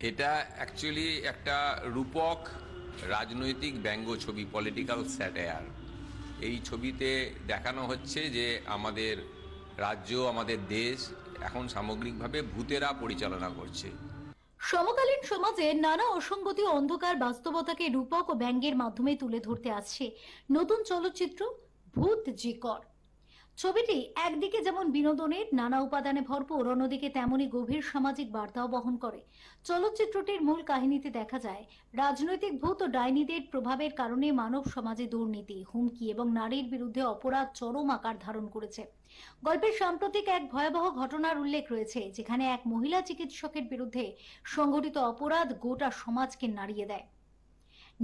এটা অ্যাকচুয়ালি একটা রূপক রাজনৈতিক ব্যঙ্গ ছবি, পলিটিক্যাল স্যাটায়ার। এই ছবিতে দেখানো হচ্ছে যে আমাদের রাজ্য, আমাদের দেশ এখন সামগ্রিকভাবে ভূতেরা পরিচালনা করছে। সমকালীন সমাজে নানা অসঙ্গতি ও অন্ধকার বাস্তবতাকে রূপক ও ব্যঙ্গের মাধ্যমে তুলে ধরতে আসছে নতুন চলচ্চিত্র ভূত জিকর। ছবিটি একদিকে যেমন বিনোদনের নানা উপাদানে ভরপুর, অন্যদিকে তেমনি গভীর সামাজিক বার্তাও বহন করে। চলচ্চিত্রটির মূল কাহিনীতে দেখা যায় রাজনৈতিক ভূত ও ডাইনিদের প্রভাবের কারণে মানব সমাজে দুর্নীতি, হুমকি এবং নারীর বিরুদ্ধে অপরাধ চরম আকার ধারণ করেছে। গল্পের সাম্প্রতিক এক ভয়াবহ ঘটনার উল্লেখ রয়েছে, যেখানে এক মহিলা চিকিৎসকের বিরুদ্ধে সংঘটিত অপরাধ গোটা সমাজকে নাড়িয়ে দেয়।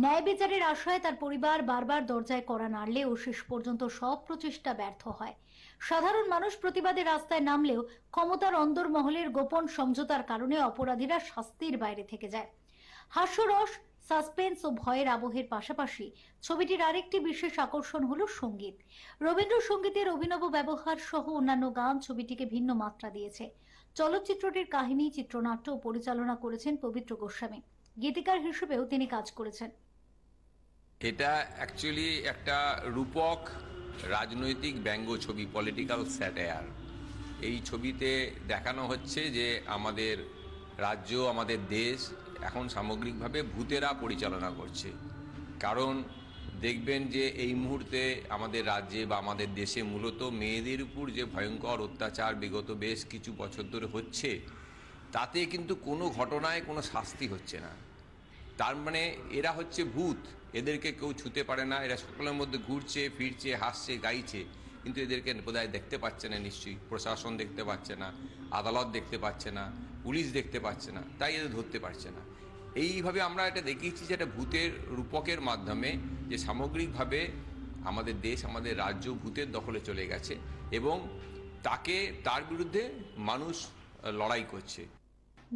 ন্যায় বিচারের আশায় তার পরিবার বারবার দরজায় কড়া নাড়লেও শেষ পর্যন্ত সব প্রচেষ্টা ব্যর্থ হয়। সাধারণ মানুষ প্রতিবাদে রাস্তায় নামলেও ক্ষমতার অন্দরমহলের গোপন সমঝোতার কারণে অপরাধীরা শাস্তির বাইরে থেকে যায়। হাস্যরস, সাসপেন্স ও ভয়ের আবহের পাশাপাশি ছবিটির আরেকটি বিশেষ আকর্ষণ হলো সঙ্গীত। রবীন্দ্রসঙ্গীতের অভিনব ব্যবহার সহ অন্যান্য গান ছবিটিকে ভিন্ন মাত্রা দিয়েছে। চলচ্চিত্রটির কাহিনী, চিত্রনাট্য ও পরিচালনা করেছেন পবিত্র গোস্বামী। গীতিকার হিসেবেও তিনি কাজ করেছেন। এটা অ্যাকচুয়ালি একটা রূপক রাজনৈতিক ব্যঙ্গ ছবি, পলিটিক্যাল স্যাটায়ার। এই ছবিতে দেখানো হচ্ছে যে আমাদের রাজ্য, আমাদের দেশ এখন সামগ্রিকভাবে ভূতেরা পরিচালনা করছে। কারণ দেখবেন যে এই মুহূর্তে আমাদের রাজ্যে বা আমাদের দেশে মূলত মেয়েদের উপর যে ভয়ঙ্কর অত্যাচার বিগত বেশ কিছু বছর ধরে হচ্ছে, তাতে কিন্তু কোনো ঘটনায় কোনো শাস্তি হচ্ছে না। তার মানে এরা হচ্ছে ভূত, এদেরকে কেউ ছুতে পারে না, এরা সকলের মধ্যে ঘুরছে ফিরছে, হাসছে গাইছে, কিন্তু এদেরকে বোধহয় দেখতে পাচ্ছে না, নিশ্চয়ই প্রশাসন দেখতে পাচ্ছে না, আদালত দেখতে পাচ্ছে না, পুলিশ দেখতে পাচ্ছে না, তাই এদের ধরতে পারছে না। এইভাবে আমরা এটা দেখিয়েছি যে একটা ভূতের রূপকের মাধ্যমে যে সামগ্রিকভাবে আমাদের দেশ, আমাদের রাজ্য ভূতের দখলে চলে গেছে এবং তার বিরুদ্ধে মানুষ লড়াই করছে।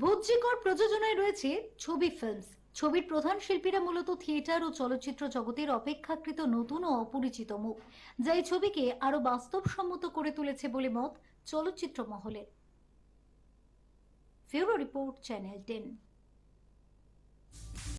ভূতজিকর প্রযোজনায় রয়েছে ছবি ফিল্মস। ছবির প্রধান শিল্পীরা মূলত থিয়েটার ও চলচ্চিত্র জগতের অপেক্ষাকৃত নতুন ও অপরিচিত মুখ, যা এই ছবিকে আরো বাস্তবসম্মত করে তুলেছে বলে মত চলচ্চিত্র মহলের। ফিউরো রিপোর্ট, চ্যানেল 10।